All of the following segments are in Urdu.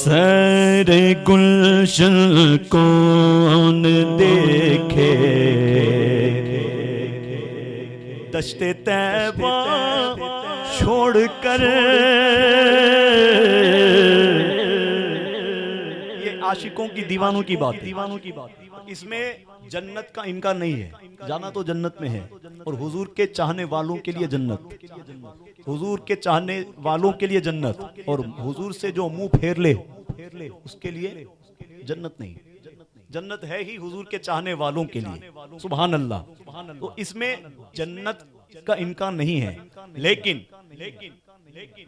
سیر گلشن کون دیکھے دشت طیبہ چھوڑ کر. یہ عاشقوں کی دیوانوں کی بات ہے. اس میں جنت کا انکار نہیں ہے. جانا تو جنت میں ہے اور حضور کے چاہنے والوں کے لیے جنت, حضور کے چاہنے والوں کے لیے جنت, اور حضور سے جو منہ پھیر لے اس کے لیے جنت نہیں. جنت ہے ہی حضور کے چاہنے والوں کے لیے. سبحان اللہ. تو اس میں جنت کا انکار نہیں ہے, لیکن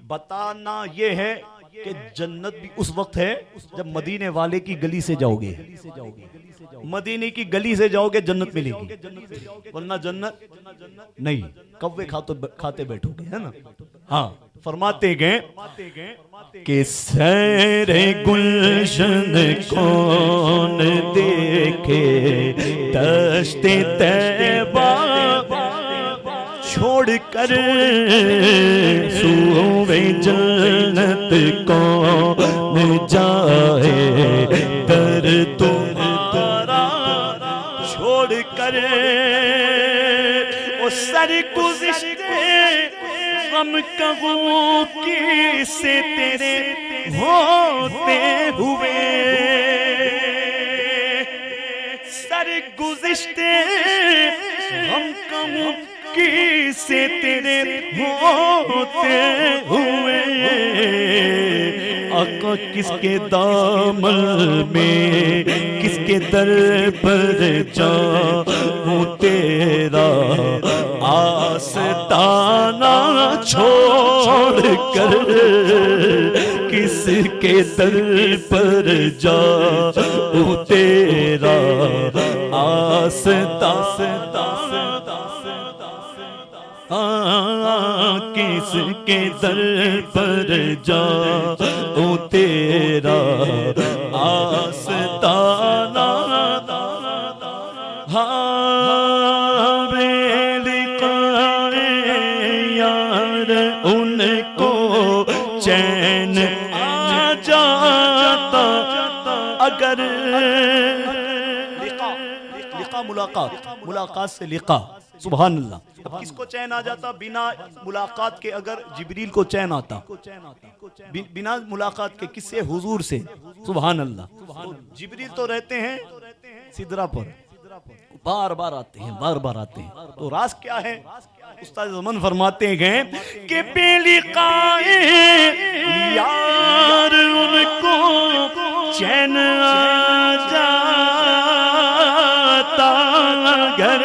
بتانا یہ ہے کہ جنت بھی اس وقت ہے جب مدینے والے کی گلی سے جاؤ گے. مدینے کی گلی سے جاؤ گے جنت ملے گی, ورنہ جنت نہیں. کوے کھاتے بیٹھو گے, ہے نا. ہاں, فرماتے گئے کہ سیر گلشن کون دیکھے دشت طیبہ چھوڑ کر سوئے جنت کون جائے در تمہارا چھوڑ کر. وہ سرگزشتے غم کہوں کی سے تیرے ہوتے ہوئے, سرگزشتے غم کہوں کی سے تیرے ہوتے ہوئے. آقا کس کے دامن میں کس کے در پر جاؤں تیرا آستانہ چھوڑ کر, کس کے در پر جاؤں تیرا آستانہ, کس کے در پر جاؤں تیرا آستانہ. ہاں بے لقائے یار ان کو چین آ جاتا اگر. لقا ملاقات سے لقا. سبحان اللہ. اب کس کو چین آ جاتا؟ بنا ملاقات کے اگر جبریل کو چین آتا, بنا ملاقات کے کس سے؟ حضور سے. سبحان اللہ. جبریل تو رہتے ہیں سدرہ پر, بار بار آتے ہیں. تو راز کیا ہے؟ استاد زمان فرماتے گئے کہ بے لقائے یار ان کو چین آ جاتا گھر,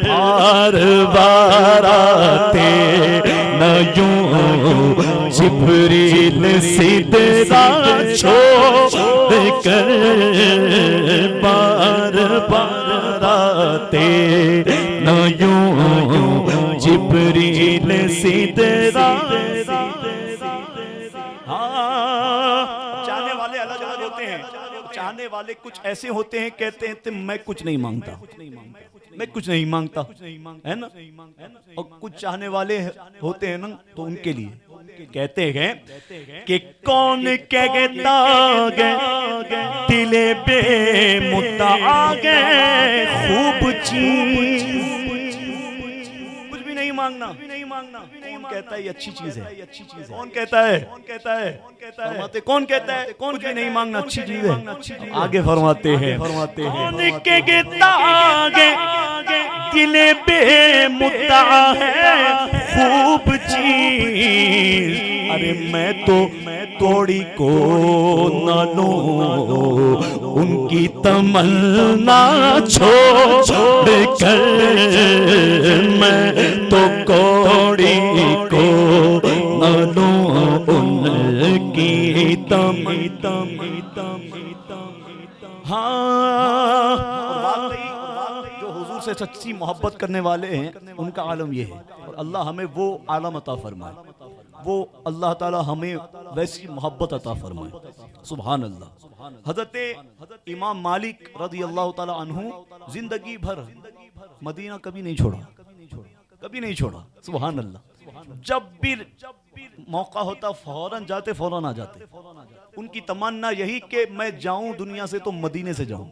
بار بار آتے نہ یوں جبریل سدرہ چھوڑ کر, بار بار آتے نہ یوں جبریل سدرہ. چاہنے والے الگ الگ ہوتے ہیں. چاہنے والے کچھ ایسے ہوتے ہیں کہتے ہیں میں کچھ نہیں مانگتا, میں کچھ نہیں مانگتا, ہے نا. اور کچھ چاہنے والے ہوتے ہیں نا تو ان کے لیے کہتے ہیں کہ کون کہتا گئے دل بے مدعا گئے خوب چیز. کچھ بھی نہیں مانگنا. کون کہتا ہے یہ اچھی چیز ہے؟ کون کہتا ہے؟ فرماتے کون کہتا ہے کچھ بھی نہیں مانگنا اچھی چیز ہے؟ آگے فرماتے ہیں کون کہتا گئے دل بے مدعا ہے خوب چیز. ارے میں تو توڑی کو نہ لوں ان کی تمنا چھوڑ کر, میں تو کوڑی کو نہ لوں ان کی تمنا. ہاں, جو حضور سے سچی محبت کرنے والے ہیں ان کا عالم یہ ہے, اور اللہ ہمیں وہ عالم عطا فرمائے, وہ اللہ تعالی ہمیں ویسی محبت عطا فرمائے. سبحان اللہ. حضرت امام مالک رضی اللہ تعالی عنہ زندگی بھر مدینہ کبھی نہیں چھوڑا. سبحان اللہ. جب بھی موقع ہوتا فوراً جاتے فوراً آ جاتے. ان کی تمنا یہی کہ میں جاؤں دنیا سے تو مدینے سے جاؤں.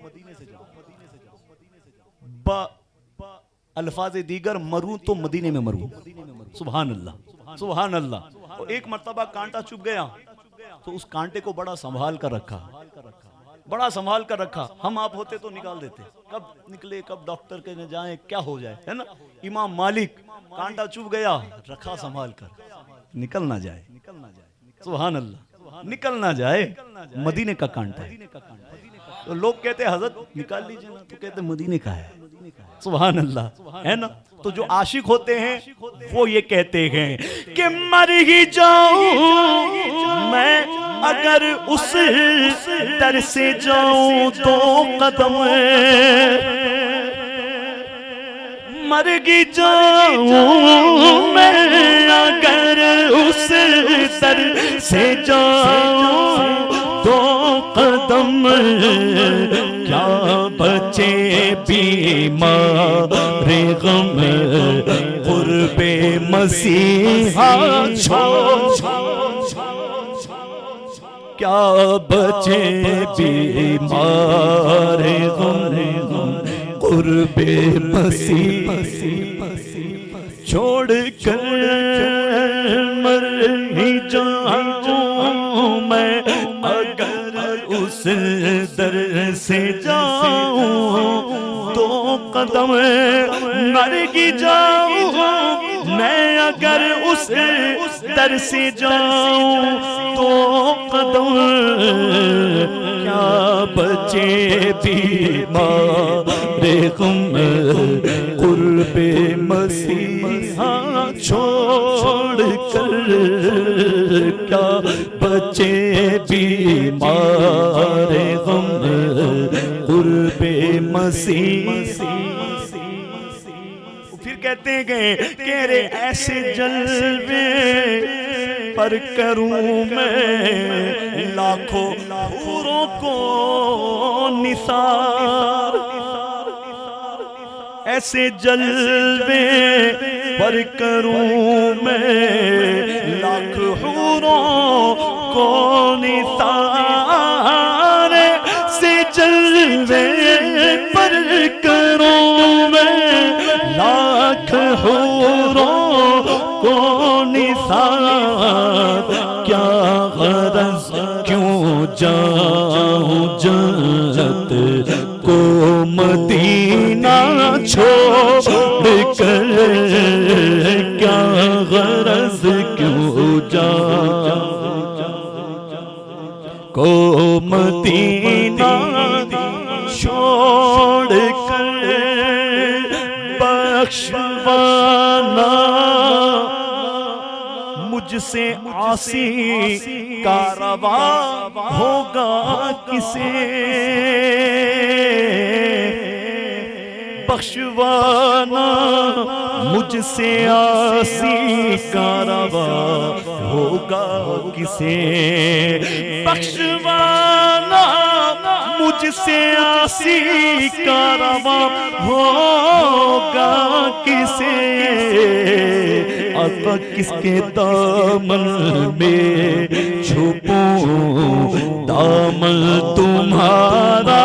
الفاظ دیگر مروں تو مدینے میں مروں. سبحان اللہ سبحان اللہ. ایک مرتبہ کانٹا چبھ گیا تو اس کانٹے کو بڑا سنبھال کر رکھا, بڑا سنبھال کر رکھا. ہم آپ ہوتے تو نکال دیتے, کب نکلے کب ڈاکٹر کے جائیں کیا ہو جائے, ہے نا. امام مالک کانٹا چبھ گیا رکھا سنبھال کر, نکل نہ جائے. سبحان اللہ, نکل نہ جائے. مدینے کا کانٹا ہے. تو لوگ کہتے ہیں حضرت نکال لیجئے نا, تو کہتے ہیں مدینے کا ہے. سبحان اللہ, ہے نا. تو جو عاشق ہوتے ہیں وہ یہ کہتے ہیں کہ مر ہی جاؤں میں اگر اس در سے جاؤں تو قدم, مر ہی جاؤں میں اگر اس در سے جاؤں تو قدم, کیا بچے بیمار غم قرب مسیحا چھوڑ, کیا بچے بیمار غم قرب مسیح چھوڑ کر مر ہی جاؤں میں اگر اس در سے جاؤں تو قدم, مر ہی جاؤں میں اگر اس در سے جاؤں تو قدم, کیا بچے بیمار غم قرب مسیحا چھوڑ کر, کیا بچے بیمار غم قرب مسیح. پھر کہتے ہیں کہ رے ایسے جلوے پر کروں میں لاکھوں حوروں کو نثار, ایسے جلوے پر کروں میں لاکھ حوروں کو نثار, ایسے جلوے پر کروں میں لاکھ حوروں کو نثار, کیا غرض کیوں جاؤں جنت کو مدینہ چھوڑ کر, کیا غرض کیوں جاؤں کو مدینہ چھوڑ کر, بخشوانا مجھ سے عاصی کا روا ہوگا کسے, بخشوانا مجھ سے عاصی کا روا ہوگا کسے, بخشوانا مجھ سے عاصی کا روا ہوگا کسے, آقا کس کے دامن میں چھپوں دامن تمہارا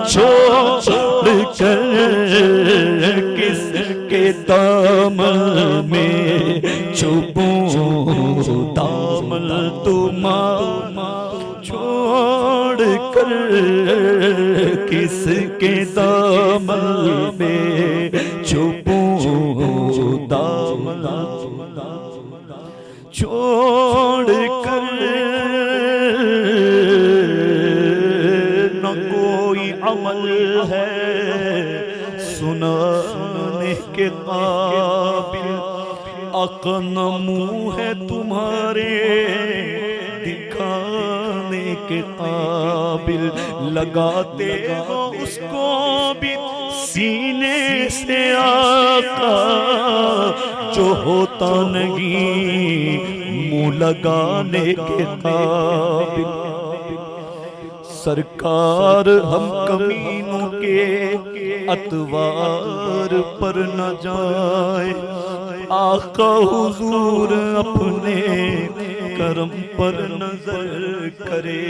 چھوڑ کر, کس کے دامن میں چھپوں دامن تمہارا چھوڑ کر, کس کے دامن میں چھپوں دامن چھوڑ کر, نہ کوئی عمل ہے سنانے کے قابل, آقا نہ منہ ہے تمہارے دکھانے کے قابل, لگاتے ہو اس کو بھی سینے سے آقا جو ہوتا نہیں منہ لگانے کے قابل. سرکار ہم کمینوں کے اتوار پر نہ جائے, آقا حضور اپنے کرم پر نظر کرے،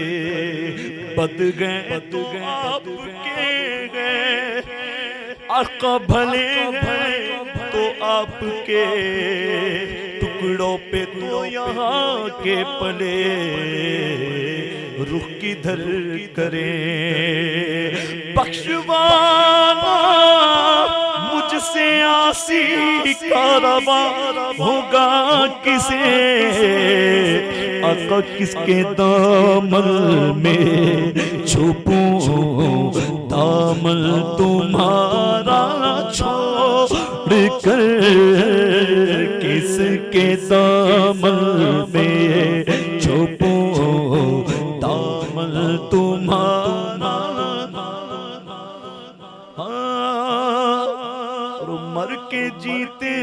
بد گئے تو آپ کے گئے، آقا بھلے ہیں تو آپ کے، ٹکڑوں پہ تو یہاں کے پلے، رخ کدھر کریں؟ بخشوانا مجھ سے عاصی کا روا ہوگا کسے؟ آقا کس کے دامن میں چھپوں، دامن تمہارا چھوڑ کر، کس کے دامن میں چھپوں، دامن تمہارا، اور مر کے جیتے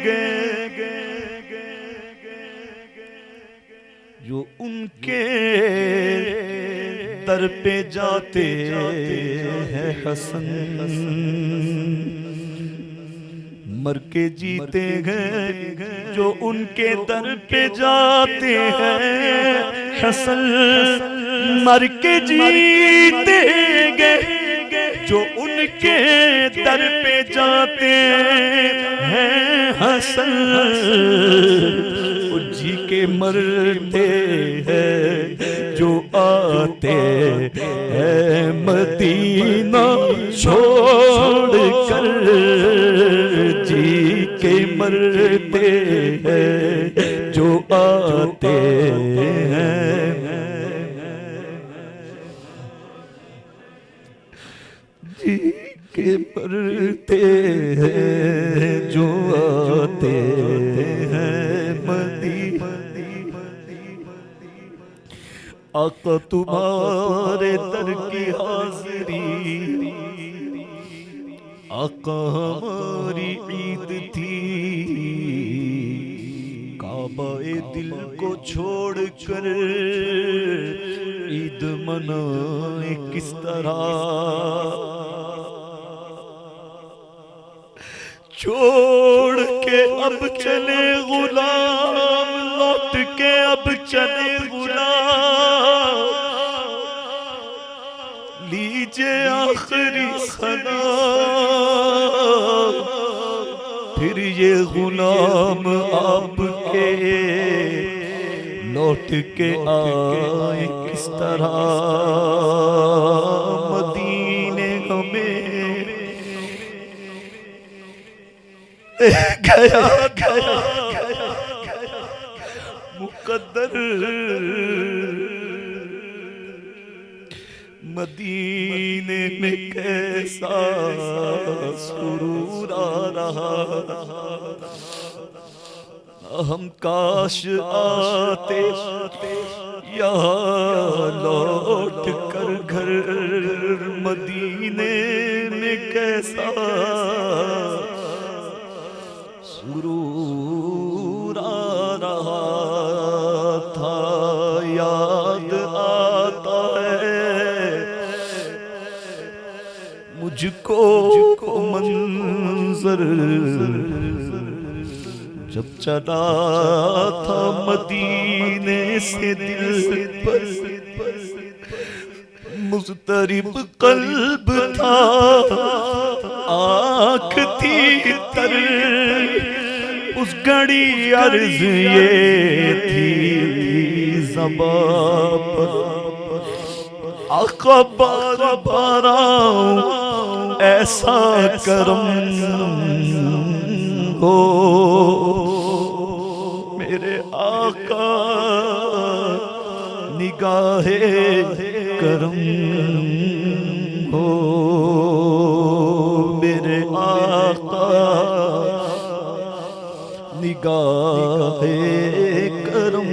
گئے جو ان کے در پہ جاتے ہیں حسن، مر کے جیتے گئے جو ان کے در پہ جاتے ہیں حسن، مر کے جیتے گئے جو ان کے در پہ جاتے ہیں حسن، جی کے مرتے ہیں جو آتے ہیں مدینہ چھوڑ کر، جی کے مرتے ہیں جو آتے ہیں، جی کے مرتے ہیں جو آتے ہیں مدینہ۔ آقا تمہارے در کی حاضری، آقا ہماری عید تھی، کعبہ دل کو چھوڑ کر عید منائے کس طرح؟ چھوڑ کے اب چلے غلام، لوٹ کے اب چلے غلام، لیجے آخری سلام، پھر یہ غلام آپ کے لوٹ کے آئے کس طرح؟ مدینے ہمیں گیا مقدر، مدینے میں کیسا سرور آ رہا، ہم کاش آتے یہاں لوٹ کر گھر، مدینے میں کیسا سرور آ رہا تھا، یاد آتا ہے مجھ کو منظر جب چلا تھا مدینے سے دل پر، مضطرب قلب تھا، آنکھ تھی تر، اس گھڑی عرض یہ تھی زباں پر، آقا بار بار آؤں ایسا کرم ہو، میرے آقا نگاہ کرم ہو، میرے آقا نگاہ کرم